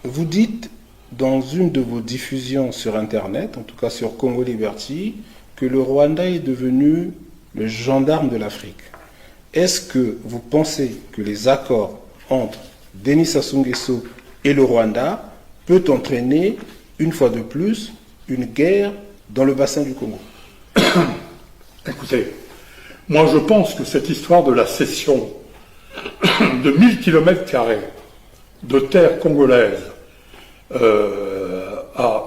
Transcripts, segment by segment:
Vous dites dans une de vos diffusions sur Internet, en tout cas sur Congo Liberty, que le Rwanda est devenu le gendarme de l'Afrique. Est-ce que vous pensez que les accords entre Denis Sassou Nguesso et le Rwanda peut entraîner, une fois de plus, une guerre dans le bassin du Congo? Écoutez, moi je pense que cette histoire de la cession de 1000 km² de terre congolaise au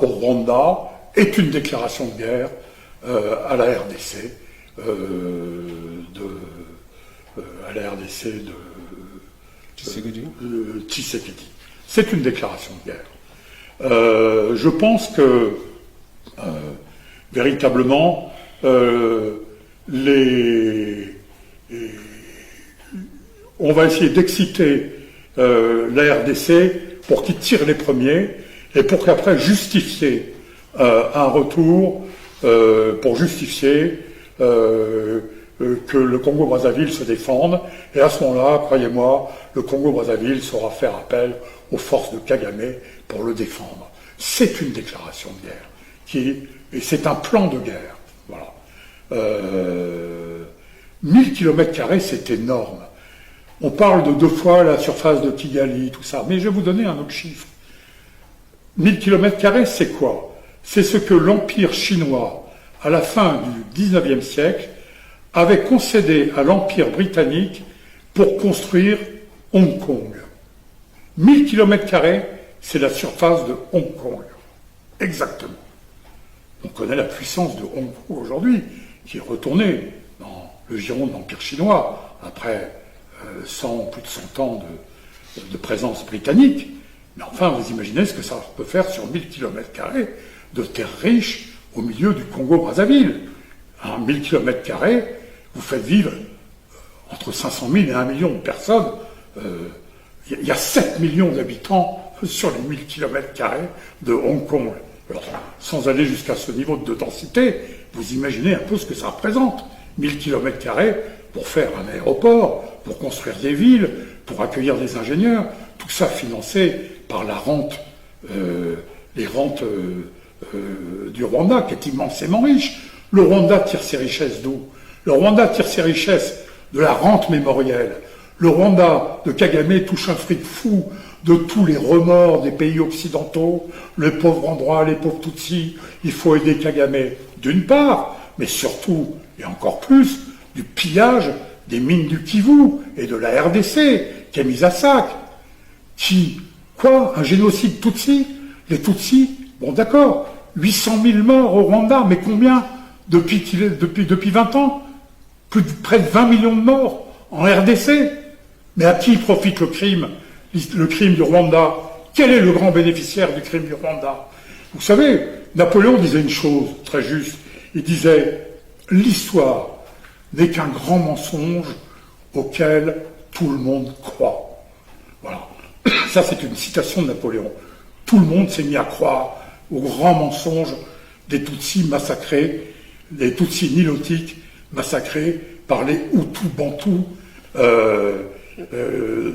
Rwanda est une déclaration de guerre à la RDC, Tshisekedi. C'est une déclaration de guerre. Je pense que véritablement on va essayer d'exciter la RDC pour qu'ils tirent les premiers et pour qu'après justifier un retour, pour justifier que le Congo-Brazzaville se défende. Et à ce moment-là, croyez-moi, le Congo-Brazzaville saura faire appel aux forces de Kagame pour le défendre. C'est une déclaration de guerre, et c'est un plan de guerre. Voilà. 1000 km², c'est énorme. On parle de 2 fois la surface de Kigali, tout ça. Mais je vais vous donner un autre chiffre. 1000 km², c'est quoi? C'est ce que l'Empire chinois, à la fin du 19e siècle, avait concédé à l'Empire britannique pour construire Hong Kong. 1000 km², c'est la surface de Hong Kong. Exactement. On connaît la puissance de Hong Kong aujourd'hui, qui est retournée dans le giron de l'Empire chinois, après plus de 100 ans de présence britannique. Mais enfin, vous imaginez ce que ça peut faire sur 1000 km² de terre riche au milieu du Congo-Brazzaville. À 1000 km², vous faites vivre entre 500 000 et 1 million de personnes. Il y a 7 millions d'habitants sur les 1000 km² de Hong Kong. Alors, sans aller jusqu'à ce niveau de densité, vous imaginez un peu ce que ça représente. 1000 km² pour faire un aéroport, pour construire des villes, pour accueillir des ingénieurs, tout ça financé par la rente, les rentes du Rwanda, qui est immensément riche. Le Rwanda tire ses richesses d'où? Le Rwanda tire ses richesses de la rente mémorielle. Le Rwanda de Kagame touche un fric fou de tous les remords des pays occidentaux, les pauvres endroits, les pauvres Tutsis. Il faut aider Kagame, d'une part, mais surtout, et encore plus, du pillage des mines du Kivu et de la RDC, qui est mise à sac. Un génocide Tutsi? Les Tutsis, bon d'accord, 800 000 morts au Rwanda, mais combien depuis 20 ans? Près de 20 millions de morts en RDC. Mais à qui profite le crime du Rwanda? Quel est le grand bénéficiaire du crime du Rwanda? Vous savez, Napoléon disait une chose très juste. Il disait « L'histoire n'est qu'un grand mensonge auquel tout le monde croit. » Voilà. Ça, c'est une citation de Napoléon. Tout le monde s'est mis à croire au grand mensonge des Tutsis massacrés, des Tutsis nilotiques massacrés par les Hutus bantous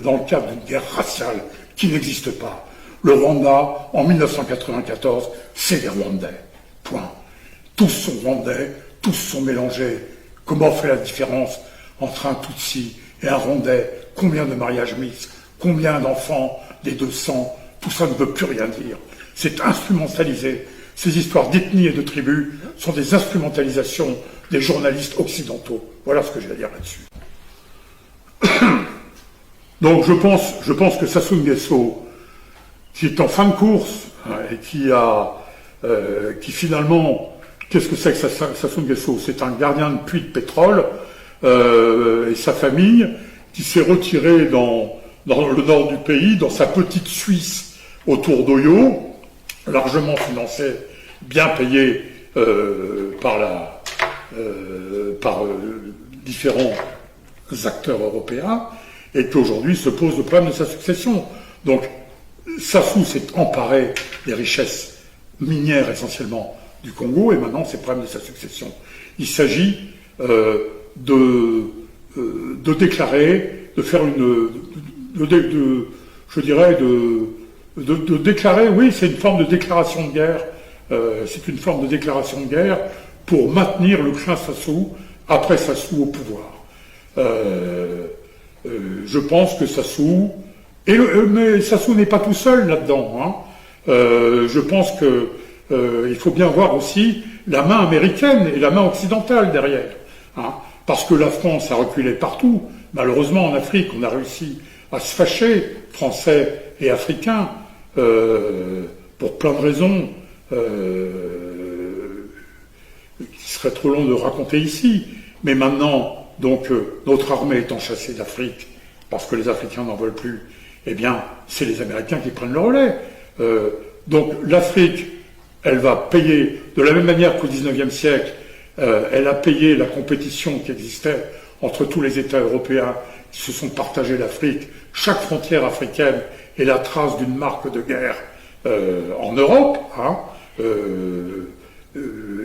dans le cadre d'une guerre raciale qui n'existe pas. Le Rwanda, en 1994, c'est des Rwandais. Point. Tous sont Rwandais, tous sont mélangés. Comment on fait la différence entre un Tutsi et un Rwandais? Combien de mariages mixtes? Combien d'enfants des 200? Tout ça ne veut plus rien dire. C'est instrumentalisé. Ces histoires d'ethnie et de tribus sont des instrumentalisations des journalistes occidentaux. Voilà ce que j'ai à dire là-dessus. Donc je pense que Sassou Nguesso, qui est en fin de course, et qui finalement, qu'est-ce que c'est que Sassou Nguesso? C'est un gardien de puits de pétrole, et sa famille, qui s'est retirée dans le nord du pays, dans sa petite Suisse autour d'Oyo, largement financée, bien payée par différents acteurs européens, et qu'aujourd'hui se pose le problème de sa succession. Donc, Sassou s'est emparé des richesses minières essentiellement du Congo, et maintenant c'est le problème de sa succession. Il s'agit de déclarer, de faire de déclarer, oui, c'est une forme de déclaration de guerre. C'est une forme de déclaration de guerre pour maintenir le clan Sassou après Sassou au pouvoir. Je pense que Sassou, mais Sassou n'est pas tout seul là-dedans. Hein. Je pense que il faut bien voir aussi la main américaine et la main occidentale derrière. Hein. Parce que la France a reculé partout. Malheureusement, en Afrique, on a réussi à se fâcher, Français et Africains, pour plein de raisons qui serait trop long de raconter ici. Mais maintenant, donc, notre armée étant chassée d'Afrique, parce que les Africains n'en veulent plus, eh bien, c'est les Américains qui prennent le relais. Donc, l'Afrique, elle va payer, de la même manière qu'au XIXe siècle, elle a payé la compétition qui existait entre tous les États européens qui se sont partagés l'Afrique. Chaque frontière africaine est la trace d'une marque de guerre en Europe. Hein.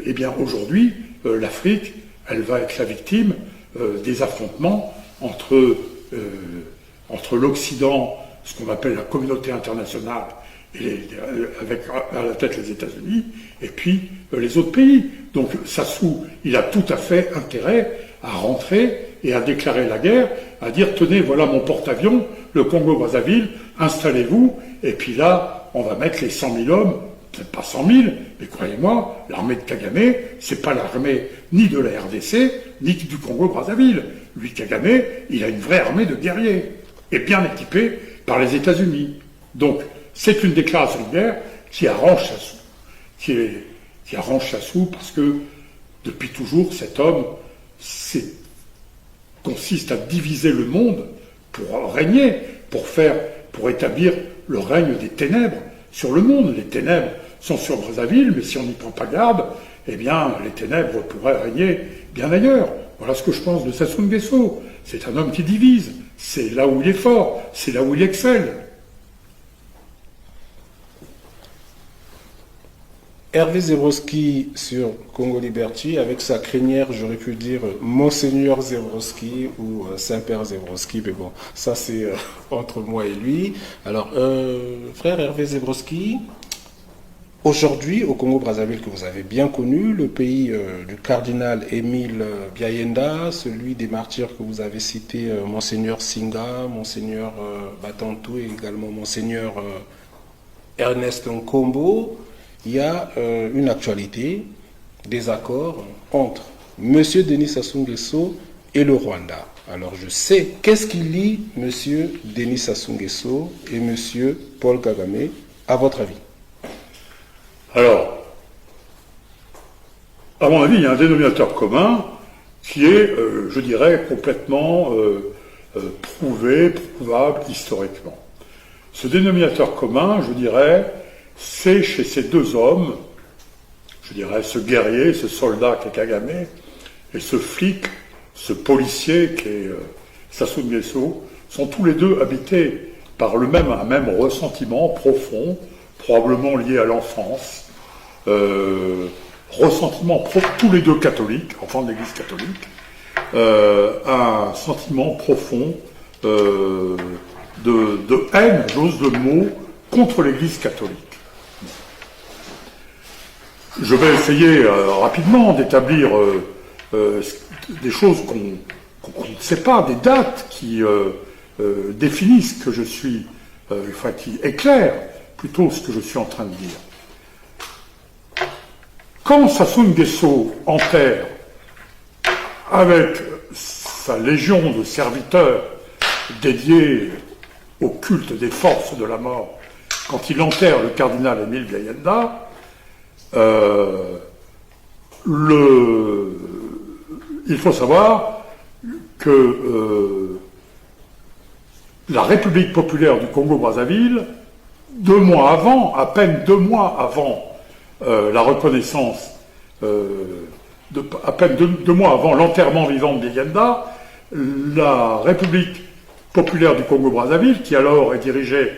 Eh bien, aujourd'hui, l'Afrique, elle va être la victime des affrontements entre l'Occident, ce qu'on appelle la communauté internationale, avec à la tête les États-Unis, et puis les autres pays. Donc Sassou, il a tout à fait intérêt à rentrer et à déclarer la guerre, à dire tenez, voilà mon porte-avions, le Congo-Brazzaville, installez-vous, et puis là, on va mettre les 100 000 hommes, peut-être pas 100 000, mais croyez-moi, l'armée de Kagame, c'est pas l'armée ni de la RDC, ni du Congo-Brazzaville. Lui, Kagame, il a une vraie armée de guerriers, et bien équipée par les États-Unis. Donc, c'est une déclaration de guerre qui arrange Sassou, qui arrange Sassou parce que depuis toujours cet homme consiste à diviser le monde pour régner, pour établir le règne des ténèbres sur le monde. Les ténèbres sont sur Brazzaville, mais si on n'y prend pas garde, eh bien les ténèbres pourraient régner bien ailleurs. Voilà ce que je pense de Sassou Nguesso. C'est un homme qui divise, c'est là où il est fort, c'est là où il excelle. Hervé Zebrowski sur Congo Liberty, avec sa crinière, j'aurais pu dire Monseigneur Zebrowski ou Saint-Père Zebrowski, mais bon, ça c'est entre moi et lui. Alors, frère Hervé Zebrowski, aujourd'hui au Congo-Brazzaville que vous avez bien connu, le pays du cardinal Émile Biayenda, celui des martyrs que vous avez cités, Monseigneur Singa, Monseigneur Batantou et également Monseigneur Ernest Nkombo, il y a une actualité, des accords entre M. Denis Sassou Nguesso et le Rwanda. Alors je sais, qu'est-ce qui lie M. Denis Sassou Nguesso et M. Paul Kagame, à votre avis? Alors, à mon avis, il y a un dénominateur commun qui est, je dirais, complètement prouvé, prouvable historiquement. Ce dénominateur commun, je dirais, c'est chez ces deux hommes, je dirais ce guerrier, ce soldat qui est Kagame, et ce flic, ce policier qui est Sassou Nguesso, sont tous les deux habités par un même ressentiment profond, probablement lié à l'enfance, ressentiment tous les deux catholiques, enfants de l'Église catholique, un sentiment profond de haine, j'ose le mot, contre l'Église catholique. Je vais essayer rapidement d'établir des choses qu'on ne sait pas, des dates qui définissent que je suis, qui éclairent plutôt ce que je suis en train de dire. Quand Sassou Nguesso enterre avec sa légion de serviteurs dédiés au culte des forces de la mort, quand il enterre le cardinal Émile Biayenda, il faut savoir que la République populaire du Congo-Brazzaville, à peine 2 mois avant la reconnaissance, à peine deux mois avant l'enterrement vivant de Biayenda, la République populaire du Congo-Brazzaville, qui alors est dirigée